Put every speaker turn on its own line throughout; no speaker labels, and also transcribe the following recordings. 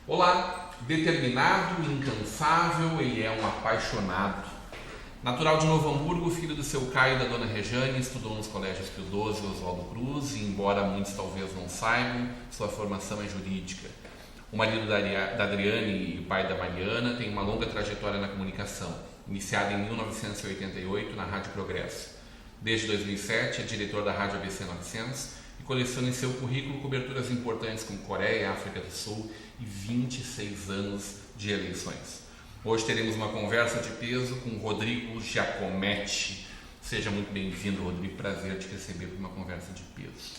Olá, determinado, incansável, ele é um apaixonado. Natural de Novo Hamburgo, filho do seu Caio e da dona Rejane, estudou nos colégios Pio XII e Oswaldo Cruz, e embora muitos talvez não saibam, sua formação é jurídica. O marido da Adriane e o pai da Mariana tem uma longa trajetória na comunicação, iniciada em 1988 na Rádio Progresso. Desde 2007 é diretor da Rádio ABC 900 e coleciona em seu currículo coberturas importantes como Coreia e África do Sul e 26 anos de eleições. Hoje teremos uma conversa de peso com Rodrigo Giacometti. Seja muito bem-vindo, Rodrigo. Prazer te receber para uma conversa de peso.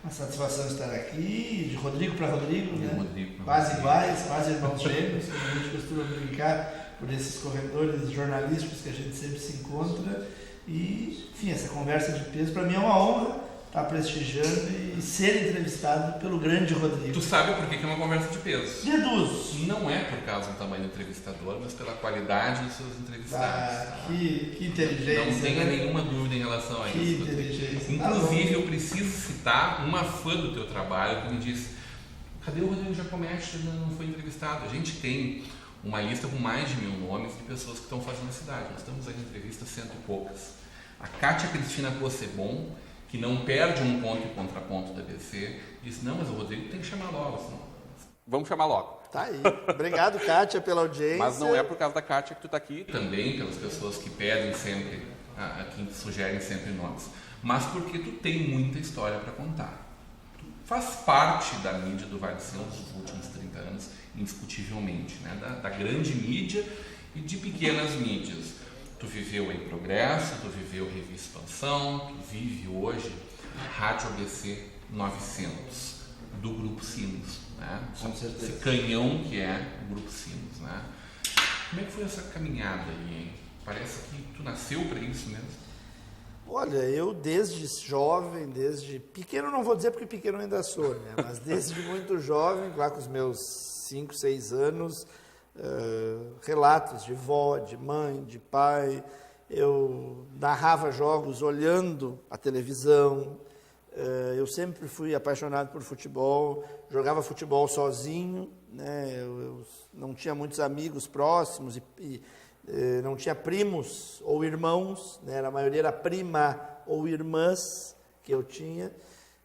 Uma satisfação estar aqui, de Rodrigo para Rodrigo, né?
Rodrigo
quase iguais, quase irmãos gêmeos, como a gente costuma brincar por esses corredores jornalísticos que a gente sempre se encontra. E, enfim, essa conversa de peso para mim é uma honra estar prestigiando e ser entrevistado pelo grande Rodrigo.
Tu sabe por que é uma conversa de peso?
Deduzo.
Não é por causa do tamanho do entrevistador, mas pela qualidade dos seus entrevistados.
Que inteligência.
Não tenha nenhuma dúvida em relação a isso.
Que inteligência.
Inclusive, eu preciso citar uma fã do teu trabalho que me disse: cadê o Rodrigo Giacometti? Não foi entrevistado. A gente tem uma lista com mais de 1000 nomes de pessoas que estão fazendo a cidade. Nós estamos aí em entrevistas 100 e poucas. A Kátia Cristina Possebon, que não perde um ponto e contraponto da ABC, disse: não, mas o Rodrigo tem que chamar logo. Assim, vamos chamar logo.
Tá aí. Obrigado, Kátia, pela audiência.
Mas não é por causa da Kátia que tu está aqui. Também pelas pessoas que pedem sempre, que sugerem sempre nomes. Mas porque tu tem muita história para contar. Tu faz parte da mídia do Vale do Silva dos últimos 30 anos, indiscutivelmente, né? Da grande mídia e de pequenas mídias. Tu viveu em Progresso, tu viveu Revista Expansão, tu vive hoje Rádio ABC 900, do Grupo Sinos, né?
Com certeza.
Esse canhão que é o Grupo Sinos, né? Como é que foi essa caminhada aí, hein? Parece que tu nasceu para isso mesmo.
Olha, eu desde jovem, desde pequeno, não vou dizer porque pequeno eu ainda sou, né? Mas desde muito jovem, lá com os meus 5, 6 anos, relatos de vó, de mãe, de pai. Eu narrava jogos olhando a televisão. Eu sempre fui apaixonado por futebol, jogava futebol sozinho, né? Eu não tinha muitos amigos próximos e não tinha primos ou irmãos, né? A maioria era prima ou irmãs que eu tinha.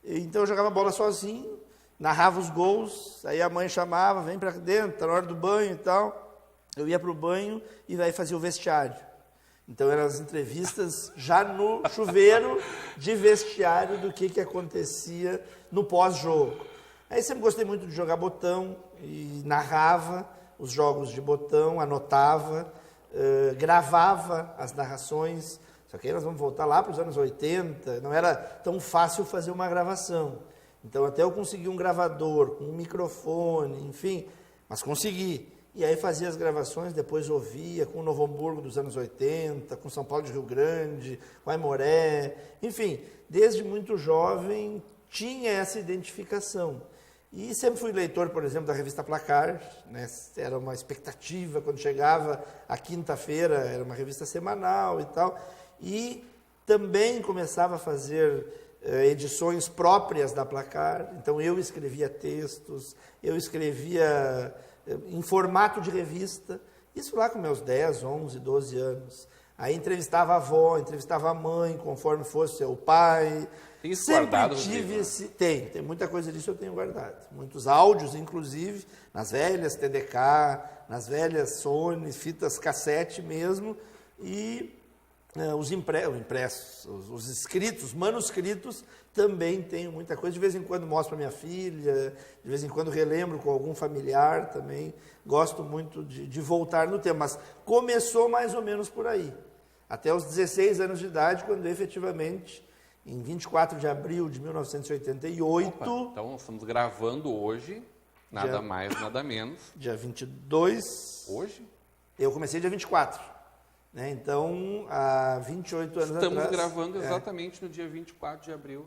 Então eu jogava bola sozinho, narrava os gols, aí a mãe chamava: vem para dentro, tá na hora do banho e tal. Eu ia para o banho e daí fazia o vestiário. Então eram as entrevistas já no chuveiro de vestiário do que acontecia no pós-jogo. Aí sempre gostei muito de jogar botão e narrava os jogos de botão, anotava, gravava as narrações. Só que aí nós vamos voltar lá para os anos 80, não era tão fácil fazer uma gravação. Então até eu consegui um gravador, com um microfone, enfim, mas consegui. E aí fazia as gravações, depois ouvia com o Novo Hamburgo dos anos 80, com São Paulo de Rio Grande, com Aimoré, enfim, desde muito jovem tinha essa identificação. E sempre fui leitor, por exemplo, da revista Placar, né? Era uma expectativa quando chegava a quinta-feira, era uma revista semanal e tal, e também começava a fazer edições próprias da Placar. Então eu escrevia textos, eu escrevia em formato de revista, isso lá com meus 10, 11, 12 anos. Aí entrevistava a avó, entrevistava a mãe, conforme fosse o pai.
Tem isso
sempre
guardado?
Tive esse... Tem muita coisa disso eu tenho guardado. Muitos áudios, inclusive, nas velhas TDK, nas velhas Sony, fitas cassete mesmo, e os impressos, os escritos, manuscritos, também tenho muita coisa. De vez em quando mostro para minha filha, de vez em quando relembro com algum familiar também. Gosto muito de voltar no tempo, mas começou mais ou menos por aí. Até os 16 anos de idade, quando efetivamente, em 24 de abril de 1988...
Opa, então nós estamos gravando hoje, nada mais, nada menos.
Dia 22...
Hoje?
Eu comecei dia 24. né? Então, há 28 anos atrás...
Estamos gravando exatamente no dia 24 de abril.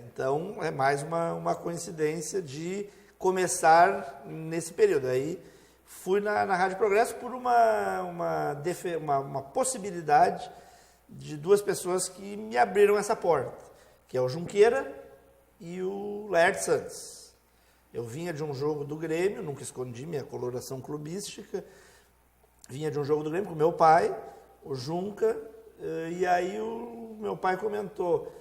Então, é mais uma coincidência de começar nesse período. Aí, fui na Rádio Progresso por uma possibilidade de duas pessoas que me abriram essa porta, que é o Junqueira e o Laerte Santos. Eu vinha de um jogo do Grêmio, nunca escondi minha coloração clubística, vinha de um jogo do Grêmio com meu pai, o Junca, e aí o meu pai comentou,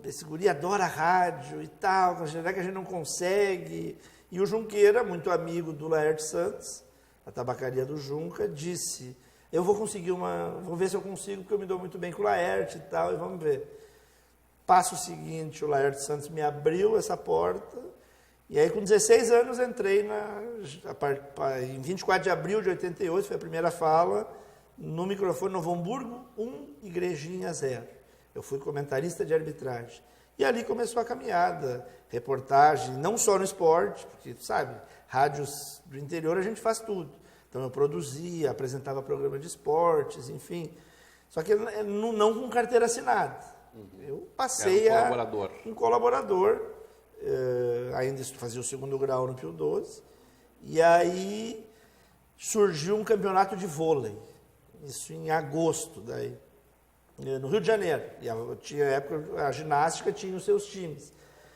esse guri adora rádio e tal, será que a gente não consegue? E o Junqueira, muito amigo do Laerte Santos, a tabacaria do Junca, disse, eu vou conseguir vou ver se eu consigo, porque eu me dou muito bem com o Laerte e tal, e vamos ver. Passo seguinte, o Laerte Santos me abriu essa porta, e aí com 16 anos entrei em 24 de abril de 88, foi a primeira fala, no microfone Novo Hamburgo, 1, Igrejinha 0. Eu fui comentarista de arbitragem. E ali começou a caminhada, reportagem, não só no esporte, porque, sabe, rádios do interior a gente faz tudo. Então eu produzia, apresentava programa de esportes, enfim. Só que não com carteira assinada. Eu passei
um colaborador.
Ainda fazia o segundo grau no Pio 12, e aí surgiu um campeonato de vôlei, isso em agosto, daí, no Rio de Janeiro, e a ginástica tinha os seus times.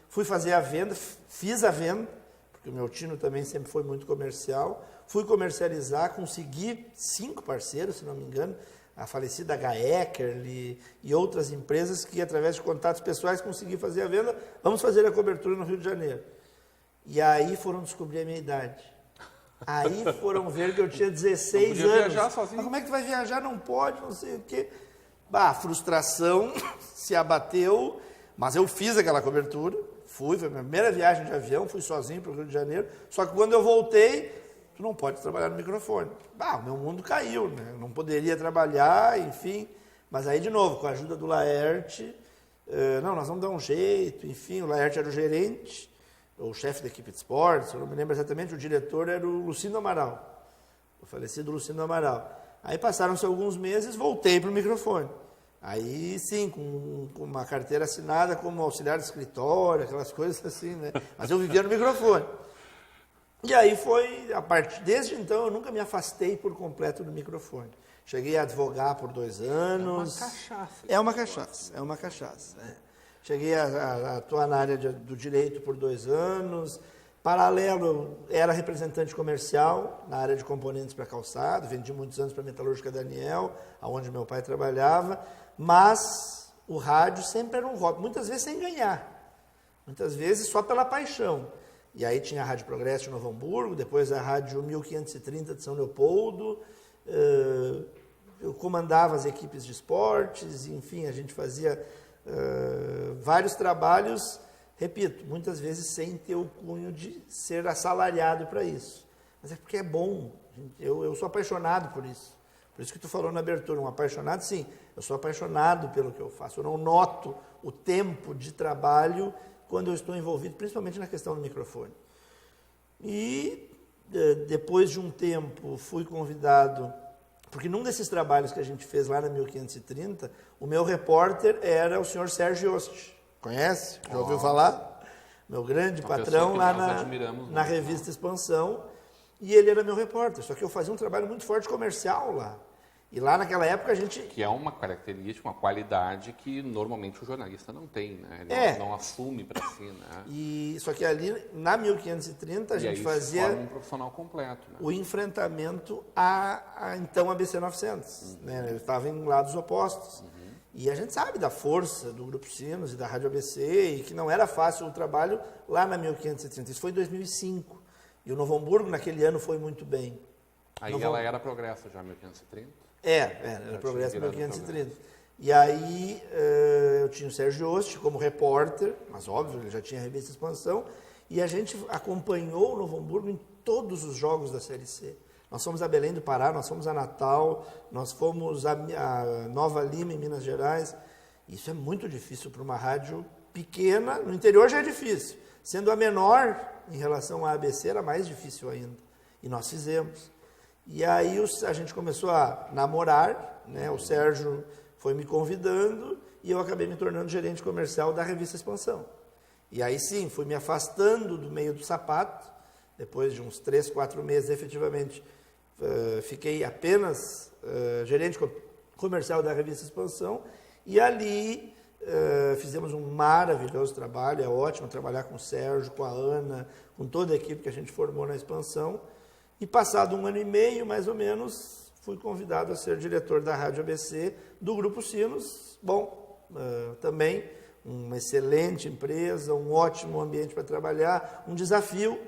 Fui fazer a venda, fiz a venda, porque o meu tino também sempre foi muito comercial, fui comercializar, consegui 5 parceiros, se não me engano, a falecida Gaeckerle e outras empresas que, através de contatos pessoais, consegui fazer a venda. Vamos fazer a cobertura no Rio de Janeiro. E aí foram descobrir a minha idade. Aí foram ver que eu tinha 16 anos.
Viajar sozinho.
Mas como é que tu vai viajar? Não pode, não sei o quê. A frustração se abateu, mas eu fiz aquela cobertura. Foi a minha primeira viagem de avião, fui sozinho para o Rio de Janeiro. Só que quando eu voltei, tu não pode trabalhar no microfone. O meu mundo caiu, né? Eu não poderia trabalhar, enfim. Mas aí, de novo, com a ajuda do Laerte, nós vamos dar um jeito, enfim. O Laerte era o gerente, o chefe da equipe de esportes, eu não me lembro exatamente, o diretor era o Lucindo Amaral, o falecido Lucindo Amaral. Aí passaram-se alguns meses, voltei para o microfone. Aí, sim, com uma carteira assinada como auxiliar de escritório, aquelas coisas assim, né? Mas eu vivia no microfone. E aí desde então eu nunca me afastei por completo do microfone. Cheguei a advogar por 2 anos. É uma cachaça. Cheguei a atuar na área do direito por 2 anos. Paralelo, era representante comercial na área de componentes para calçado. Vendi muitos anos para a Metalúrgica Daniel, onde meu pai trabalhava. Mas o rádio sempre era um hobby, muitas vezes sem ganhar. Muitas vezes só pela paixão. E aí tinha a Rádio Progresso de Novo Hamburgo, depois a Rádio 1530 de São Leopoldo. Eu comandava as equipes de esportes, enfim, a gente fazia vários trabalhos, repito, muitas vezes sem ter o cunho de ser assalariado para isso. Mas é porque é bom, eu sou apaixonado por isso. Por isso que tu falou na abertura, um apaixonado, sim, eu sou apaixonado pelo que eu faço. Eu não noto o tempo de trabalho quando eu estou envolvido, principalmente na questão do microfone. E depois de um tempo fui convidado, porque num desses trabalhos que a gente fez lá na 1530, o meu repórter era o senhor Sérgio Yost. Conhece? Já ouviu falar? Meu grande patrão lá na revista Expansão. E ele era meu repórter, só que eu fazia um trabalho muito forte comercial lá. E lá naquela época a gente...
Que é uma característica, uma qualidade que normalmente o jornalista não tem, né? Ele não assume para si, né?
Só que ali, na 1530, a gente fazia...
forma um profissional completo, né?
O enfrentamento a então ABC 900. Né? Ele estava em lados opostos. E a gente sabe da força do Grupo Sinos e da Rádio ABC, e que não era fácil o trabalho lá na 1530. Isso foi em 2005. E o Novo Hamburgo, naquele ano, foi muito bem.
Aí ela era Progresso já, 1530?
Era Progresso 1530. E aí eu tinha o Sérgio Yost como repórter, mas óbvio, ele já tinha a revista Expansão, e a gente acompanhou o Novo Hamburgo em todos os jogos da Série C. Nós fomos a Belém do Pará, nós fomos a Natal, nós fomos a Nova Lima, em Minas Gerais. Isso é muito difícil para uma rádio pequena, no interior já é difícil. Sendo a menor em relação à ABC, era mais difícil ainda. E nós fizemos. E aí a gente começou a namorar, né? O Sérgio foi me convidando e eu acabei me tornando gerente comercial da revista Expansão. E aí sim, fui me afastando do meio do sapato, depois de uns 3, 4 meses efetivamente, fiquei apenas gerente comercial da revista Expansão, e ali fizemos um maravilhoso trabalho, é ótimo trabalhar com o Sérgio, com a Ana, com toda a equipe que a gente formou na Expansão, e passado 1 ano e meio, mais ou menos, fui convidado a ser diretor da Rádio ABC do Grupo Sinos. Bom, também uma excelente empresa, um ótimo ambiente para trabalhar, um desafio,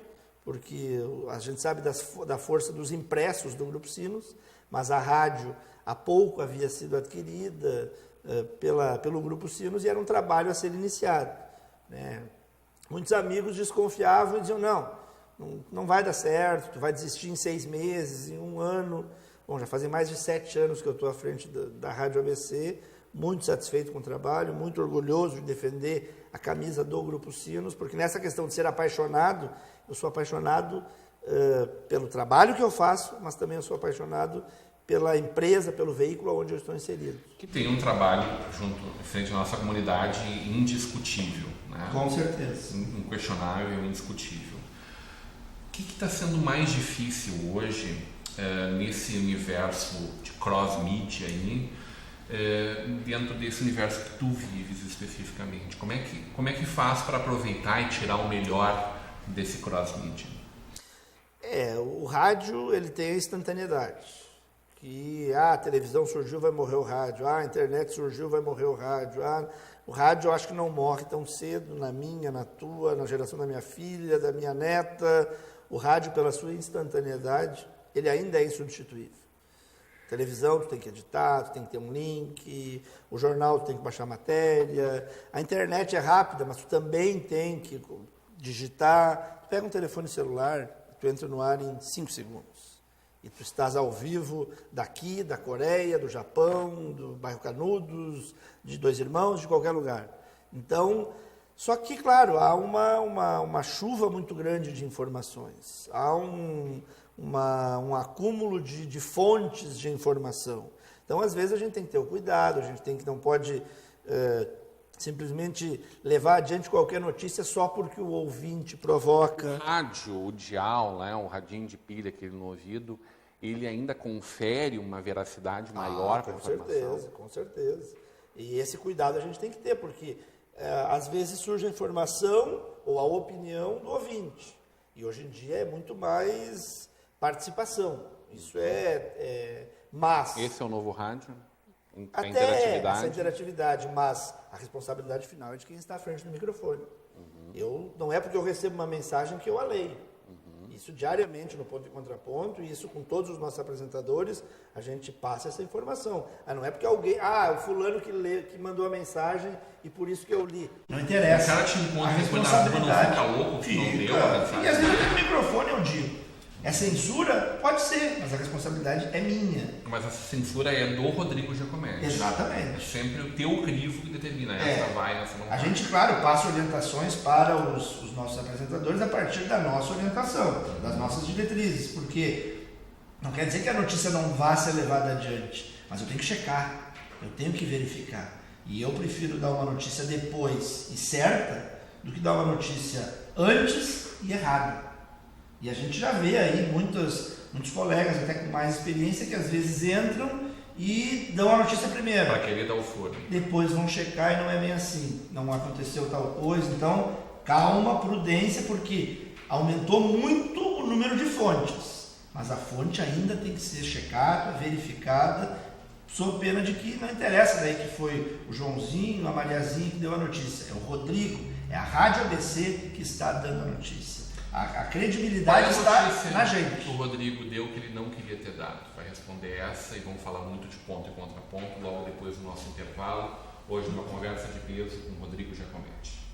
porque a gente sabe da força dos impressos do Grupo Sinos, mas a rádio há pouco havia sido adquirida pelo Grupo Sinos e era um trabalho a ser iniciado, né? Muitos amigos desconfiavam e diziam, não vai dar certo, tu vai desistir em 6 meses, em 1 ano. Bom, já fazem mais de 7 anos que eu estou à frente da Rádio ABC, muito satisfeito com o trabalho, muito orgulhoso de defender a camisa do Grupo Sinos, porque nessa questão de ser apaixonado, eu sou apaixonado pelo trabalho que eu faço, mas também eu sou apaixonado pela empresa, pelo veículo onde eu estou inserido.
Que tem um trabalho junto, frente à nossa comunidade, indiscutível, né?
Com certeza.
Inquestionável, indiscutível. O que está sendo mais difícil hoje nesse universo de cross-media aí, dentro desse universo que tu vives especificamente? Como é que faz para aproveitar e tirar o melhor desse cross-media?
O rádio ele tem a instantaneidade. Que a televisão surgiu, vai morrer o rádio. A internet surgiu, vai morrer o rádio. O rádio eu acho que não morre tão cedo, na minha, na tua, na geração da minha filha, da minha neta. O rádio, pela sua instantaneidade, ele ainda é insubstituível. Televisão, tu tem que editar, tu tem que ter um link, o jornal, tu tem que baixar a matéria, a internet é rápida, mas tu também tem que digitar. Tu pega um telefone celular, tu entra no ar em 5 segundos. E tu estás ao vivo daqui, da Coreia, do Japão, do bairro Canudos, de Dois Irmãos, de qualquer lugar. Então, só que, claro, há uma chuva muito grande de informações, há um acúmulo de fontes de informação. Então, às vezes, a gente tem que ter o cuidado, não pode simplesmente levar adiante qualquer notícia só porque o ouvinte provoca.
O rádio, o dial, né, o radinho de pilha aquele no ouvido, ele ainda confere uma veracidade maior para a informação?
Com certeza. E esse cuidado a gente tem que ter, porque às vezes surge a informação ou a opinião do ouvinte. E hoje em dia é muito mais participação. Isso mas...
Esse é o novo rádio?
Até interatividade. Essa interatividade, mas a responsabilidade final é de quem está à frente do microfone. Não é porque eu recebo uma mensagem que eu a leio. Isso diariamente no ponto e contraponto, e isso com todos os nossos apresentadores, a gente passa essa informação. Não é porque alguém, o fulano que mandou a mensagem e por isso que eu li. Não interessa.
O cara te encontra e depois da rua não fica louco que não deu a mensagem.
E às vezes no microfone eu digo. É censura? Pode ser, mas a responsabilidade é minha.
Mas a censura é do Rodrigo Giacometti.
Exatamente.
É sempre o teu crivo que determina. Essa vai, essa não vai.
A gente, claro, passa orientações para os nossos apresentadores a partir da nossa orientação, das nossas diretrizes, porque não quer dizer que a notícia não vá ser levada adiante, mas eu tenho que checar, eu tenho que verificar. E eu prefiro dar uma notícia depois e certa do que dar uma notícia antes e errada. E a gente já vê aí muitos colegas, até com mais experiência, que às vezes entram e dão a notícia primeiro.
Para querer dar o furo.
Depois vão checar e não é bem assim. Não aconteceu tal coisa. Então, calma, prudência, porque aumentou muito o número de fontes. Mas a fonte ainda tem que ser checada, verificada, sob pena de que não interessa daí que foi o Joãozinho, a Mariazinha que deu a notícia. É o Rodrigo, é a Rádio ABC que está dando a notícia. A credibilidade está na gente.
O Rodrigo deu que ele não queria ter dado. Vai responder essa e vamos falar muito de ponto e contraponto logo depois do nosso intervalo. Hoje, uma conversa de peso com o Rodrigo Giacometti.